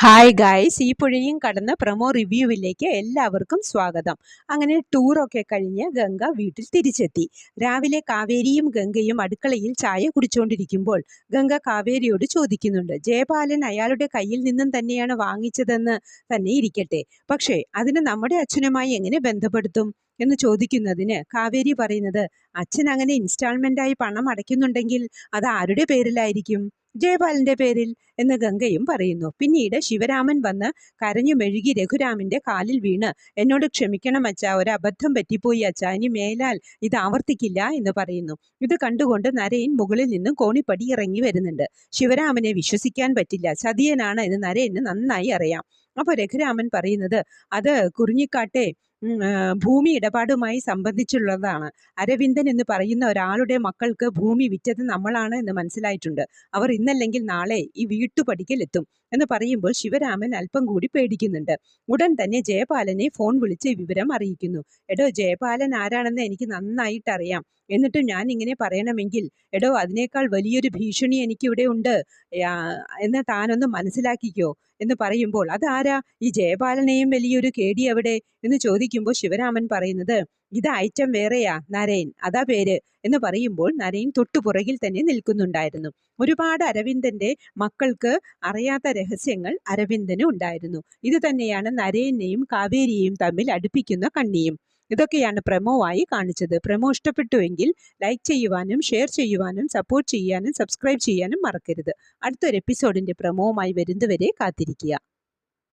Hi guys, ഈ പുഴയും കടന്ന പ്രൊമോ റിവ്യൂവിലേക്ക് എല്ലാവർക്കും സ്വാഗതം. അങ്ങനെ ടൂറൊക്കെ കഴിഞ്ഞ് ഗംഗ വീട്ടിൽ തിരിച്ചെത്തി. രാവിലെ കാവേരിയും ഗംഗയും അടുക്കളയിൽ ചായ കുടിച്ചുകൊണ്ടിരിക്കുമ്പോൾ ഗംഗ കാവേരിയോട് ചോദിക്കുന്നുണ്ട്, ജയപാലൻ അയാളുടെ കയ്യിൽ നിന്നും തന്നെയാണ് വാങ്ങിച്ചതെന്ന് തന്നെ ഇരിക്കട്ടെ, പക്ഷേ അതിന് നമ്മുടെ അച്ഛനുമായി എങ്ങനെ ബന്ധപ്പെടുത്തും എന്ന് ചോദിക്കുന്നതിന് കാവേരി പറയുന്നത്, അച്ഛൻ അങ്ങനെ ഇൻസ്റ്റാൾമെന്റായി പണം അടയ്ക്കുന്നുണ്ടെങ്കിൽ അത് ആരുടെ പേരിലായിരിക്കും? ജയപാലന്റെ പേരിൽ എന്ന് ഗംഗയും പറയുന്നു. പിന്നീട് ശിവരാമൻ വന്ന് കരഞ്ഞു മെഴുകി രഘുരാമിന്റെ കാലിൽ വീണ്, എന്നോട് ക്ഷമിക്കണം അച്ഛാ, ഒരു അബദ്ധം പറ്റിപ്പോയി അച്ഛാ, ഇനി മേലാൽ ഇത് ആവർത്തിക്കില്ല എന്ന് പറയുന്നു. ഇത് കണ്ടുകൊണ്ട് നരയൻ മുകളിൽ നിന്നും കോണിപ്പടി ഇറങ്ങി വരുന്നുണ്ട്. ശിവരാമനെ വിശ്വസിക്കാൻ പറ്റില്ല, ചതിയനാണ് എന്ന് നരയന് നന്നായി അറിയാം. അപ്പോൾ രഘുരാമൻ പറയുന്നത്, അത് കുറിഞ്ഞിക്കാട്ടെ ഭൂമി ഇടപാടുമായി സംബന്ധിച്ചുള്ളതാണ്. അരവിന്ദൻ എന്ന് പറയുന്ന ഒരാളുടെ മക്കൾക്ക് ഭൂമി വിറ്റത് നമ്മളാണ് എന്ന് മനസ്സിലായിട്ടുണ്ട്. അവർ ഇന്നല്ലെങ്കിൽ നാളെ ഈ വീട്ടുപടിക്കലെത്തും എന്ന് പറയുമ്പോൾ ശിവരാമൻ അല്പം കൂടി പേടിക്കുന്നുണ്ട്. ഉടൻ തന്നെ ജയപാലനെ ഫോൺ വിളിച്ച് വിവരം അറിയിക്കുന്നു. എടോ, ജയപാലൻ ആരാണെന്ന് എനിക്ക് നന്നായിട്ട് അറിയാം, എന്നിട്ടും ഞാൻ ഇങ്ങനെ പറയണമെങ്കിൽ, എടോ, അതിനേക്കാൾ വലിയൊരു ഭീഷണി എനിക്കിവിടെ ഉണ്ട് എന്ന് താനൊന്ന് മനസ്സിലാക്കിക്കോ എന്ന് പറയുമ്പോൾ, അതാരാ, ഈ ജയപാലനെയും വലിയൊരു കേടി എവിടെ എന്ന് ചോദിക്കുമ്പോൾ ശിവരാമൻ പറയുന്നത്, ഇത് ഐറ്റം വേറെയാ നരയൻ, അതാ പേര് എന്ന് പറയുമ്പോൾ നരയൻ തൊട്ടുപുറകിൽ തന്നെ നിൽക്കുന്നുണ്ടായിരുന്നു. ഒരുപാട് അരവിന്ദന്റെ മക്കൾക്ക് അറിയാത്ത രഹസ്യങ്ങൾ അരവിന്ദന് ഉണ്ടായിരുന്നു. ഇത് തന്നെയാണ് നരയനെയും കാവേരിയെയും തമ്മിൽ അടുപ്പിക്കുന്ന കണ്ണിയും. ഇതൊക്കെയാണ് പ്രമോവായി കാണിച്ചത്. പ്രമോ ഇഷ്ടപ്പെട്ടുവെങ്കിൽ ലൈക്ക് ചെയ്യുവാനും ഷെയർ ചെയ്യുവാനും സപ്പോർട്ട് ചെയ്യാനും സബ്സ്ക്രൈബ് ചെയ്യാനും മറക്കരുത്. അടുത്തൊരു എപ്പിസോഡിന്റെ പ്രമോവുമായി വരുന്നതുവരെ കാത്തിരിക്കുക.